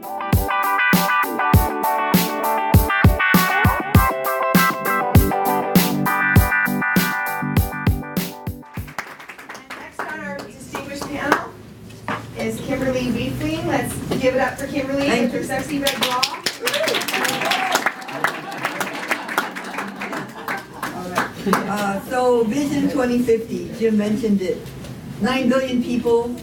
Next on our distinguished panel is Kimberly Wiefling. Let's give it up for Kimberly with her sexy red bra. So Vision 2050, Jim mentioned it. 9 billion people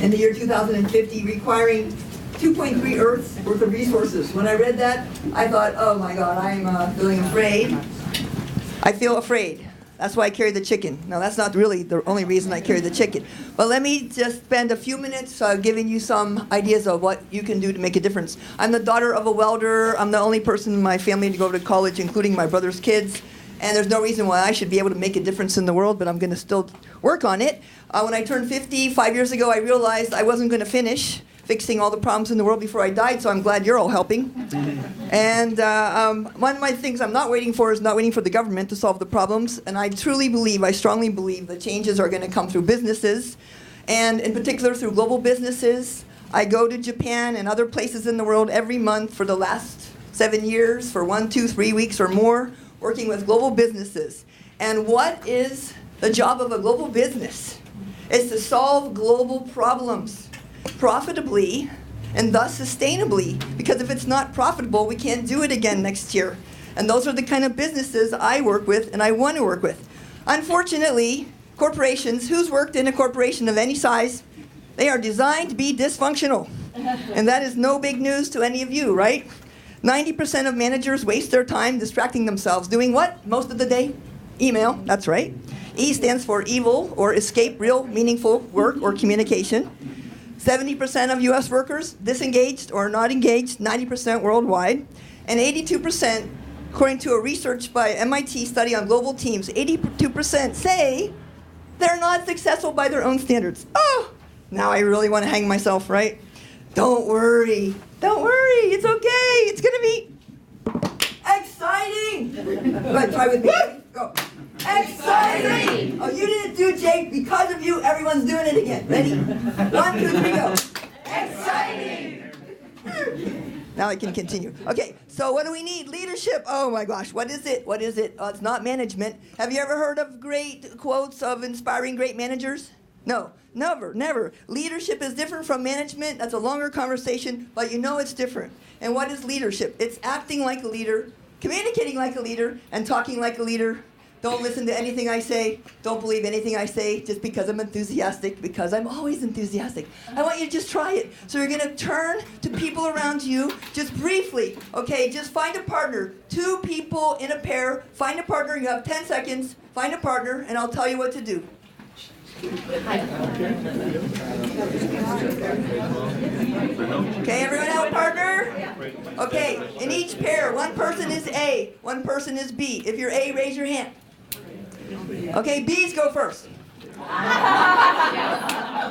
in the year 2050 requiring 2.3 Earths worth of resources. When I read that, I thought, oh my God, I'm feeling afraid. I feel afraid. That's why I carry the chicken. No, that's not really the only reason I carry the chicken. But let me just spend a few minutes giving you some ideas of what you can do to make a difference. I'm the daughter of a welder. I'm the only person in my family to go to college, including my brother's kids. And there's no reason why I should be able to make a difference in the world, but I'm going to still work on it. When I turned 50, 5 years ago, I realized I wasn't going to finish fixing all the problems in the world before I died, so I'm glad you're all helping. And one of my things I'm not waiting for is not waiting for the government to solve the problems. And I truly believe, I strongly believe, that changes are going to come through businesses, and in particular through global businesses. I go to Japan and other places in the world every month for the last 7 years for 1, 2, 3 weeks or more, working with global businesses. And what is the job of a global business? It's to solve global problems profitably and thus sustainably, because if it's not profitable, we can't do it again next year. And those are the kind of businesses I work with and I want to work with. Unfortunately, corporations, who's worked in a corporation of any size, they are designed to be dysfunctional. And that is no big news to any of you, right? 90% of managers waste their time distracting themselves. Doing what most of the day? Email, that's right. E stands for evil, or escape real, meaningful work or communication. 70% of US workers disengaged or not engaged, 90% worldwide. And 82%, according to a research by MIT study on global teams, 82% say they're not successful by their own standards. Oh, now I really want to hang myself, right? Don't worry. Don't worry. It's okay. It's going to be exciting. Go ahead, try with me. Go. Exciting. Oh, you didn't do it, Jake. Because of you, everyone's doing it again. Ready? 1, 2, 3, go. Exciting. Now I can continue. Okay, so what do we need? Leadership. Oh my gosh, what is it? What is it? It's not management. Have you ever heard of great quotes of inspiring great managers? No, never. Leadership is different from management. That's a longer conversation, but you know it's different. And what is leadership? It's acting like a leader, communicating like a leader, and talking like a leader. Don't listen to anything I say. Don't believe anything I say just because I'm enthusiastic, because I'm always enthusiastic. I want you to just try it. So you're going to turn to people around you just briefly. Okay, just find a partner. 2 people in a pair. Find a partner. You have 10 seconds. Find a partner, and I'll tell you what to do. Okay, everyone have a partner? Okay, in each pair, one person is A, one person is B. If you're A, raise your hand. Okay, B's go first.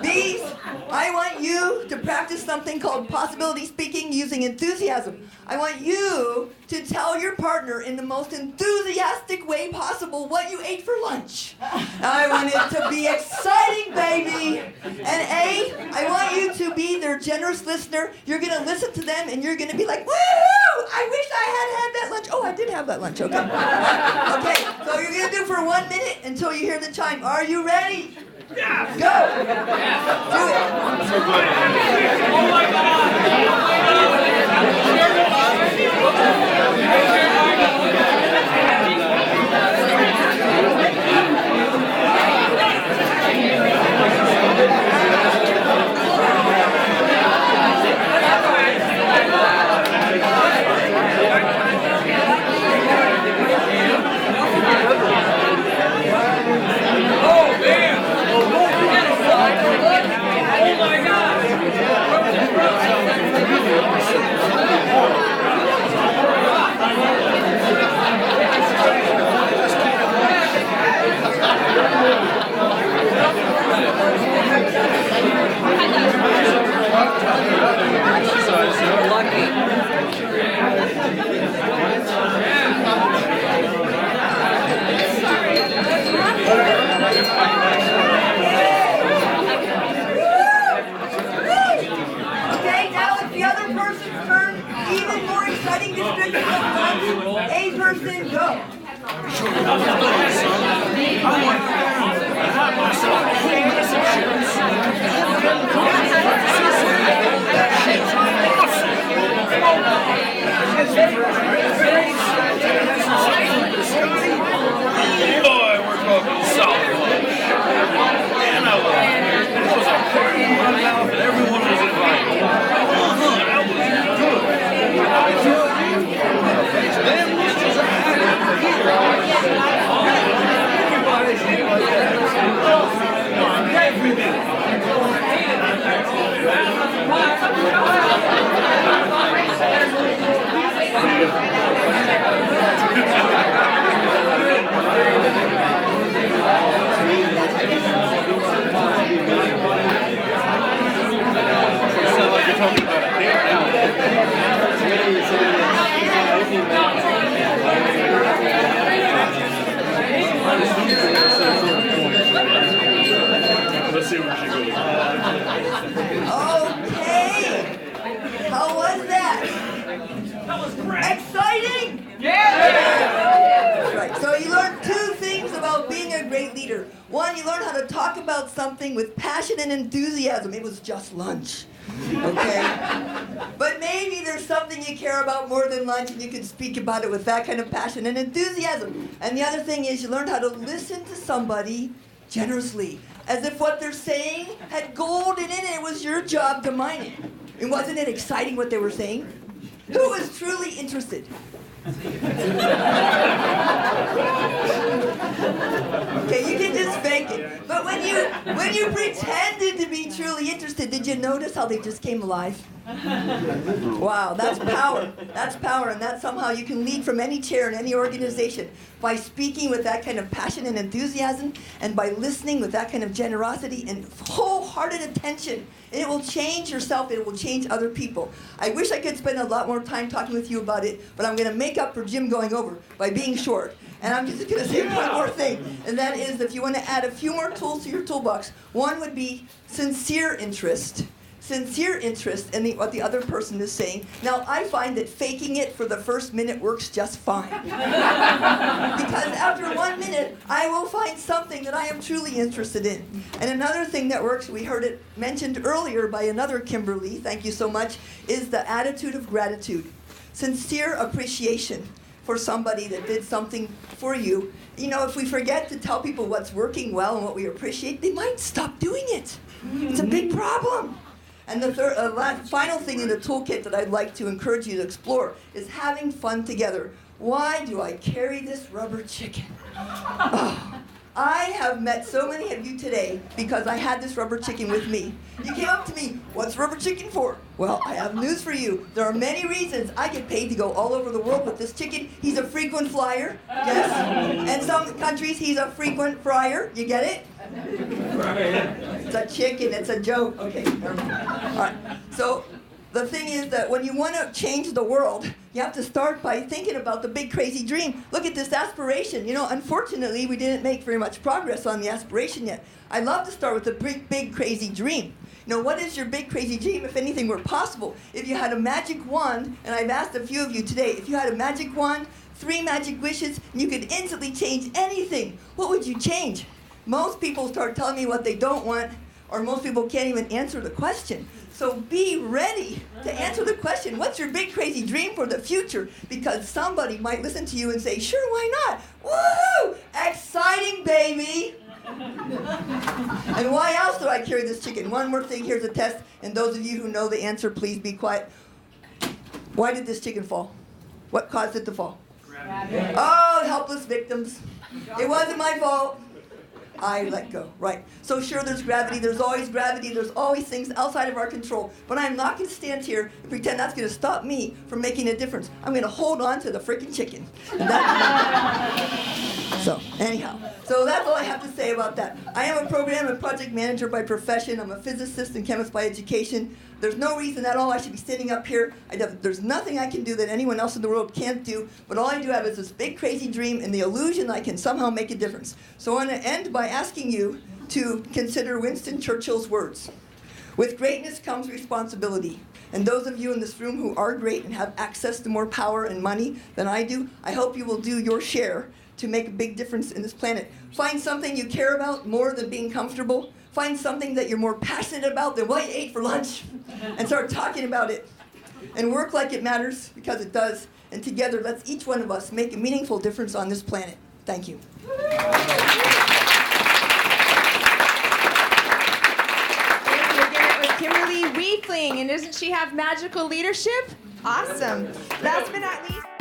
B's, I want you to practice something called possibility speaking using enthusiasm. I want you to tell your partner in the most enthusiastic way possible what you ate for lunch. I want it to be exciting, baby. And A, I want you to be their generous listener. You're going to listen to them and you're going to be like, woo! I wish I had that lunch. Oh, I did have that lunch, okay. Okay, so you're going to do for 1 minute until you hear the chime. Are you ready? Yeah. Go. Yeah. Do it. So good. Oh my God. person's turn. Even more exciting description of lunch. A person, go. Boy, we're talking solid lunch. Man, I love it. It was a party in my mouth and everyone was invited. That was good. Them lunches I had for years. Sound like you're talking about a dare now. Let's see where she goes. Okay. How was that? That was great. Exciting? Yeah! Right. So you learned two things about being a great leader. One, you learned how to talk about something with passion and enthusiasm. It was just lunch. Okay? But maybe there's something you care about more than lunch and you can speak about it with that kind of passion and enthusiasm. And the other thing is you learned how to listen to somebody generously, as if what they're saying had gold in it and it was your job to mine it. And wasn't it exciting what they were saying? Who was truly interested? Okay, you can just fake it. But when you pretended to be truly interested, did you notice how they just came alive? Wow, that's power. That's power, and that's somehow you can lead from any chair in any organization by speaking with that kind of passion and enthusiasm, and by listening with that kind of generosity and wholehearted attention. And it will change yourself, it will change other people. I wish I could spend a lot more time talking with you about it, but I'm going to make up for Jim going over by being short. And I'm just going to say one more thing, and that is if you want to add a few more tools to your toolbox, one would be sincere interest. Sincere interest in what the other person is saying. Now, I find that faking it for the first minute works just fine. Because after 1 minute, I will find something that I am truly interested in. And another thing that works, we heard it mentioned earlier by another Kimberly, thank you so much, is the attitude of gratitude. Sincere appreciation for somebody that did something for you. You know, if we forget to tell people what's working well and what we appreciate, they might stop doing it. It's a big problem. And the final thing in the toolkit that I'd like to encourage you to explore is having fun together. Why do I carry this rubber chicken? Oh, I have met so many of you today because I had this rubber chicken with me. You came up to me, what's rubber chicken for? Well, I have news for you. There are many reasons. I get paid to go all over the world with this chicken. He's a frequent flyer, yes. In some countries, he's a frequent fryer. You get it? It's a chicken, it's a joke. Okay, never mind. All right, so the thing is that when you want to change the world, you have to start by thinking about the big crazy dream. Look at this aspiration. You know, unfortunately, we didn't make very much progress on the aspiration yet. I'd love to start with the big crazy dream. You know, what is your big crazy dream if anything were possible? If you had a magic wand, and I've asked a few of you today, if you had a magic wand, 3 magic wishes, and you could instantly change anything, what would you change? Most people start telling me what they don't want, or most people can't even answer the question. So be ready to answer the question, what's your big crazy dream for the future? Because somebody might listen to you and say, sure, why not? Woohoo! Exciting, baby! And why else do I carry this chicken? One more thing, here's a test, and those of you who know the answer, please be quiet. Why did this chicken fall? What caused it to fall? Gravity. Oh, helpless victims. It wasn't my fault. I let go, right. So sure, there's gravity, there's always things outside of our control, but I'm not going to stand here and pretend that's going to stop me from making a difference. I'm going to hold on to the freaking chicken. So, anyhow, so that's all I have to say about that. I am a program and project manager by profession. I'm a physicist and chemist by education. There's no reason at all I should be standing up here. There's nothing I can do that anyone else in the world can't do, but all I do have is this big crazy dream and the illusion I can somehow make a difference. So I want to end by asking you to consider Winston Churchill's words. With greatness comes responsibility. And those of you in this room who are great and have access to more power and money than I do, I hope you will do your share to make a big difference in this planet. Find something you care about more than being comfortable. Find something that you're more passionate about than what you ate for lunch. And start talking about it. And work like it matters, because it does. And together, let's each one of us make a meaningful difference on this planet. Thank you. Kimberly Wiefling, and doesn't she have magical leadership? Awesome. Last but not least.